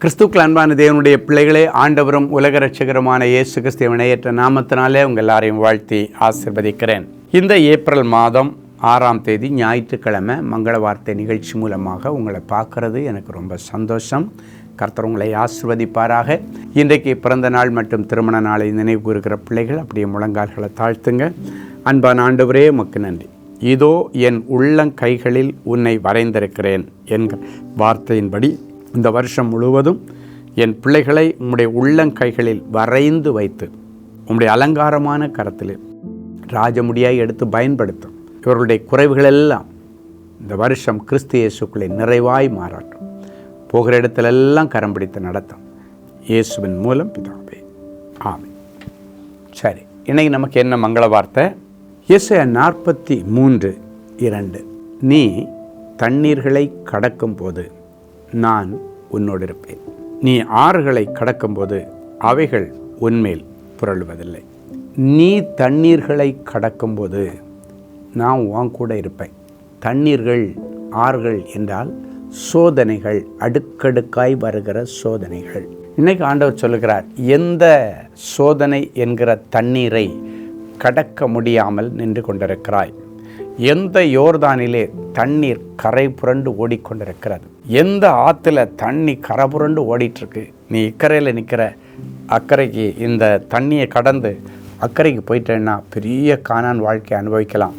கிறிஸ்துக்கள் அன்பான தேவனுடைய பிள்ளைகளே, ஆண்டவரும் உலக இரட்சகருமான இயேசு கிறிஸ்துவின் இணையற்ற நாமத்தினாலே உங்கள் எல்லாரையும் வாழ்த்தி ஆசீர்வதிக்கிறேன். இந்த ஏப்ரல் மாதம் 6ஆம் தேதி ஞாயிற்றுக்கிழமை மங்கள வார்த்தை நிகழ்ச்சி மூலமாக உங்களை பார்க்கறது எனக்கு ரொம்ப சந்தோஷம். கர்த்தர் உங்களை ஆசீர்வதிப்பாராக. இன்றைக்கு பிறந்த நாள் மற்றும் திருமண நாளை நினைவு கூறுகிற பிள்ளைகள் அப்படியே முழங்கால்களை தாழ்த்துங்க. அன்பான ஆண்டவரே, உமக்கு நன்றி. இதோ என் உள்ளங்கைகளில் உன்னை வரைந்திருக்கிறேன் என்கிற வார்த்தையின்படி இந்த வருஷம் முழுவதும் என் பிள்ளைகளை உம்முடைய உள்ளங்கைகளில் வரைந்து வைத்து உம்முடைய அலங்காரமான கரத்தில் ராஜமுடியாய் எடுத்து பயன்படுத்தும். இவர்களுடைய குறைவுகளெல்லாம் இந்த வருஷம் கிறிஸ்து இயேசுக்குள்ளே நிறைவாய் மாறாட்டும். போகிற இடத்திலெல்லாம் கரம் பிடித்து நடத்தும். இயேசுவின் மூலம் பிதாவே, ஆமென். சரி, இன்னைக்கு நமக்கு என்ன மங்கள வார்த்தை? எசேயா 43:2. நீ தண்ணீர்களை கடக்கும் போது நான் உன்னோடு இருப்பேன். நீ ஆறுகளை கடக்கும்போது அவைகள் உன்மேல் புரளுவதில்லை. நீ தண்ணீர்களை கடக்கும்போது நான் உன் கூட இருப்பேன். தண்ணீர்கள், ஆறுகள் என்றால் சோதனைகள், அடுக்கடுக்காய் வருகிற சோதனைகள். இன்னைக்கு ஆண்டவர் சொல்லுகிறார், எந்த சோதனை என்கிற தண்ணீரை கடக்க முடியாமல் நின்று கொண்டிருக்கிறாய்? எந்த யோர்தானிலே தண்ணீர் கரை புரண்டு ஓடிக்கொண்டிருக்கிறது? எந்த ஆற்றுல தண்ணி கரை புரண்டு ஓடிட்டுருக்கு? நீ இக்கரையில் நிற்கிற, அக்கறைக்கு இந்த தண்ணியை கடந்து அக்கறைக்கு போயிட்டேன்னா பெரிய கானான் வாழ்க்கை அனுபவிக்கலாம்.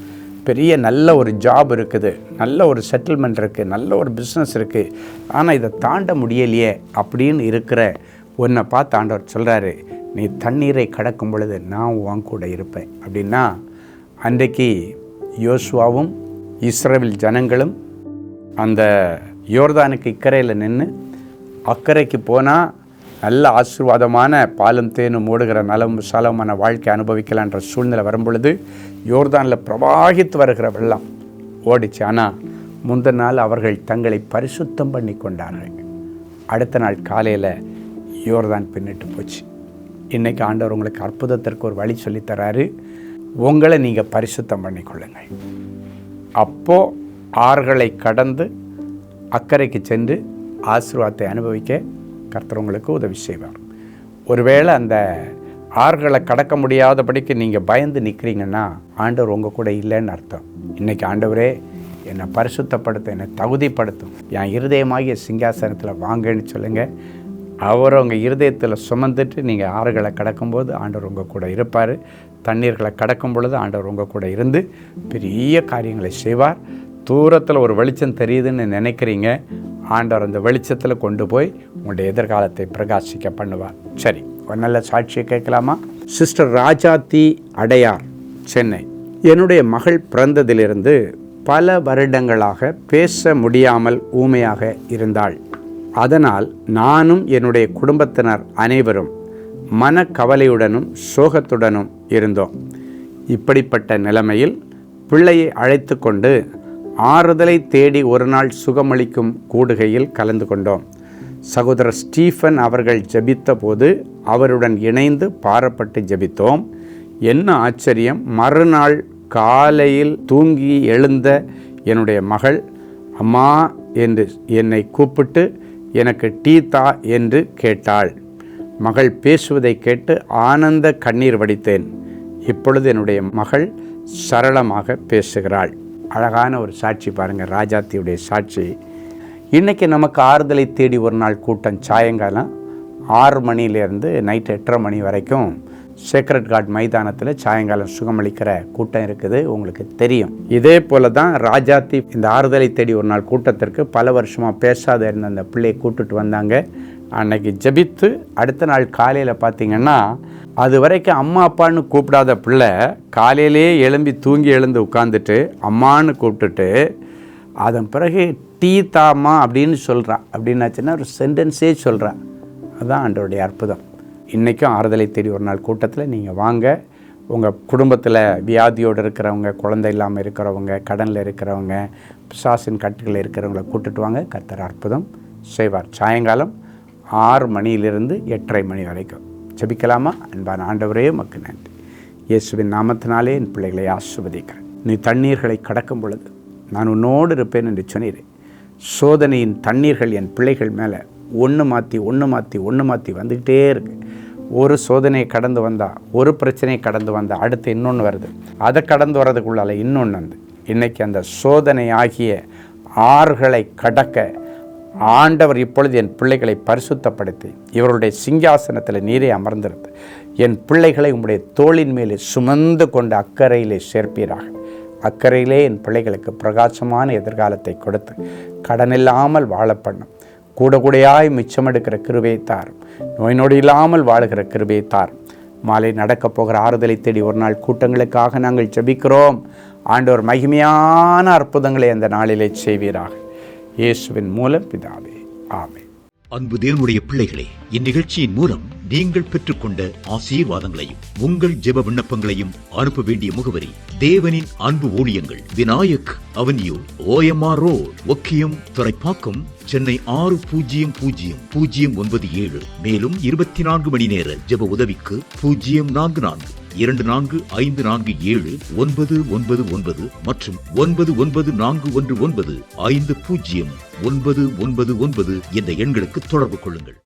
பெரிய நல்ல ஒரு ஜாப் இருக்குது, நல்ல ஒரு செட்டில்மெண்ட் இருக்குது, நல்ல ஒரு பிஸ்னஸ் இருக்குது. ஆனால் இதை தாண்ட முடியலையே அப்படின்னு இருக்கிற உன்னை பார்த்து ஆண்டவர் சொல்கிறாரு, நீ தண்ணீரை கடக்கும் பொழுது நான் உன் கூட இருப்பேன். அப்படின்னா அன்றைக்கு யோசுவாவும் இஸ்ரவேல் ஜனங்களும் அந்த யோர்தானுக்கு இக்கரையில் நின்று அக்கறைக்கு போனால் நல்ல ஆசீர்வாதமான பாலும் தேனும் ஓடுகிற நலம் விசாலமான வாழ்க்கை அனுபவிக்கலான்ற சூழ்நிலை வரும்பொழுது யோர்தானில் பிரவாகித்து வருகிற வெள்ளம் ஓடிச்சு. ஆனால் முந்தின நாள் அவர்கள் தங்களை பரிசுத்தம் பண்ணி கொண்டார்கள். அடுத்த நாள் காலையில் யோர்தான் பின்னிட்டு போச்சு. இன்றைக்கி ஆண்டவர் உங்களுக்கு அற்புதத்திற்கு ஒரு வழி சொல்லித்தராரு. உங்களை நீங்கள் பரிசுத்தம் பண்ணிக்கொள்ளுங்கள். அப்போது ஆறுகளை கடந்து அக்கறைக்கு சென்று ஆசீர்வாதத்தை அனுபவிக்க கர்த்தர் உங்களுக்கு உதவி செய்வார். ஒருவேளை அந்த ஆறுகளை கடக்க முடியாதபடிக்கு நீங்கள் பயந்து நிற்கிறீங்கன்னா ஆண்டவர் உங்கள் கூட இல்லைன்னு அர்த்தம். இன்றைக்கி ஆண்டவரே என்னை பரிசுத்தப்படுத்தும், என்னை தகுதிப்படுத்தும், என் இருதயமாகிய சிங்காசனத்தில் வாங்கன்னு சொல்லுங்கள். அவர் உங்கள் இருதயத்தில் சுமந்துட்டு நீங்கள் ஆறுகளை கடக்கும்போது ஆண்டவர் உங்கள் கூட இருப்பார். தண்ணீர்களை கடக்கும் பொழுது ஆண்டவர் உங்கள் கூட இருந்து பெரிய காரியங்களை செய்வார். தூரத்தில் ஒரு வெளிச்சம் தெரியுதுன்னு நினைக்கிறீங்க, ஆண்டவர் அந்த வெளிச்சத்தில் கொண்டு போய் உங்களுடைய எதிர்காலத்தை பிரகாசிக்க பண்ணுவார். சரி, ஒரு நல்ல சாட்சியை கேட்கலாமா? சிஸ்டர் ராஜாத்தி அடையார், சென்னை. என்னுடைய மகள் பிறந்ததிலிருந்து பல வருடங்களாக பேச முடியாமல் ஊமையாக இருந்தாள். அதனால் நானும் என்னுடைய குடும்பத்தினர் அனைவரும் மனக்கவலையுடனும் சோகத்துடனும் இருந்தோம். இப்படிப்பட்ட நிலைமையில் பிள்ளையை அழைத்து கொண்டு ஆறுதலை தேடி ஒரு நாள் சுகமளிக்கும் கூடுகையில் கலந்து கொண்டோம். சகோதரர் ஸ்டீஃபன் அவர்கள் ஜெபித்த போது அவருடன் இணைந்து பாரப்பட்டு ஜெபித்தோம். என்ன ஆச்சரியம்! மறுநாள் காலையில் தூங்கி எழுந்த என்னுடைய மகள் அம்மா என்று என்னை கூப்பிட்டு எனக்கு டீ தா என்று கேட்டாள். மகள் பேசுவதை கேட்டு ஆனந்த கண்ணீர் வடித்தேன். இப்பொழுது என்னுடைய மகள் சரளமாக பேசுகிறாள். அழகான ஒரு சாட்சி பாருங்கள், ராஜாத்தியுடைய சாட்சி. இன்றைக்கி நமக்கு ஆறுதலை தேடி ஒரு நாள் கூட்டம் சாயங்காலம் 6 மணிலேருந்து நைட்டு 8:30 மணி வரைக்கும் சேக்ரட் கார்ட் மைதானத்தில் சாயங்காலம் சுகமளிக்கிற கூட்டம் இருக்குது, உங்களுக்கு தெரியும். இதே போல தான் ராஜாத்தி இந்த ஆறுதலை தேடி ஒரு நாள் கூட்டத்திற்கு பல வருஷமாக பேசாத இருந்த அந்த பிள்ளையை கூப்பிட்டுட்டு வந்தாங்க. அன்னைக்கு ஜெபித்து அடுத்த நாள் காலையில் பார்த்திங்கன்னா, அது வரைக்கும் அம்மா அப்பான்னு கூப்பிடாத பிள்ளை காலையிலே தூங்கி எழுந்து உட்காந்துட்டு அம்மான்னு கூப்பிட்டுட்டு அதன் பிறகு டீ தாமா அப்படின்னு சொல்கிறான். அப்படின்னாச்சுன்னா ஒரு சென்டென்ஸே சொல்கிறான். அதுதான் ஆண்டவருடைய அற்புதம். இன்றைக்கும் ஆறுதலை தேடி ஒரு நாள் கூட்டத்தில் நீங்கள் வாங்க. உங்கள் குடும்பத்தில் வியாதியோடு இருக்கிறவங்க, குழந்தை இல்லாமல் இருக்கிறவங்க, கடனில் இருக்கிறவங்க, பிசாசின் கட்டுகளில் இருக்கிறவங்களை கூப்பிட்டுட்டு வாங்க. கர்த்தர் அற்புதம் செய்வார். சாயங்காலம் 6 மணியிலிருந்து 8:30 மணி வரைக்கும் ஜெபிக்கலாமா? அன்பான ஆண்டவரே, உமக்கு நன்றி. இயேசுவின் நாமத்தினாலே என் பிள்ளைகளை ஆசீர்வதிக்கிறேன். நீ தண்ணீர்களை கடக்கும் பொழுது நான் உன்னோடு இருப்பேன் என்று சொன்னீரே. சோதனையின் தண்ணீர்கள் என் பிள்ளைகள் மேலே ஒன்று மாற்றி வந்துக்கிட்டே இருக்குது. ஒரு சோதனையை கடந்து வந்தால், ஒரு பிரச்சனையை கடந்து வந்தால் அடுத்து இன்னொன்று வருது. அதை கடந்து வர்றதுக்குள்ளால் இன்னொன்று வந்து இன்றைக்கி அந்த சோதனை ஆகிய ஆறுகளை கடக்க ஆண்டவர் இப்பொழுது என் பிள்ளைகளை பரிசுத்தப்படுத்தி இவருடைய சிங்காசனத்தில் நீரே அமர்ந்திருந்து என் பிள்ளைகளை உம்முடைய தோளின் மேலே சுமந்து கொண்டு அக்கறையிலே சேர்ப்பீராக. அக்கறையிலே என் பிள்ளைகளுக்கு பிரகாசமான எதிர்காலத்தை கொடுத்து கடனில்லாமல் வாழ பண்ணும். கூடையாய் மிச்சமெடுக்கிற கிருபையை தாரும். நோய் நொடி இல்லாமல் வாழுகிற கிருபையை தாரும். மாலை நடக்கப் போகிற ஆறுதலை தேடி ஒரு நாள் கூட்டங்களுக்காக நாங்கள் ஜெபிக்கிறோம். ஆண்டவர் மகிமையான அற்புதங்களை அந்த நாளிலே செய்வீராக. இயேசுவின் மூலம் பிதாவே, ஆமென். அன்பு தேவனுடைய பிள்ளைகளே, இந்நிகழ்ச்சியின் மூலம் நீங்கள் பெற்றுக்கொண்ட ஆசீர்வாதங்களையும் உங்கள் ஜெப விண்ணப்பங்களையும் அனுப்ப வேண்டிய முகவரி: தேவனின் அன்பு ஊழியங்கள், Vinayak avenue, OMR road, Okkiyam, Thoraipakkam, Chennai 600097. மேலும் 24 மணி நேர ஜெப உதவிக்கு 044-2454-7-999 மற்றும் 9941150999 என்ற எண்களுக்கு தொடர்பு கொள்ளுங்கள்.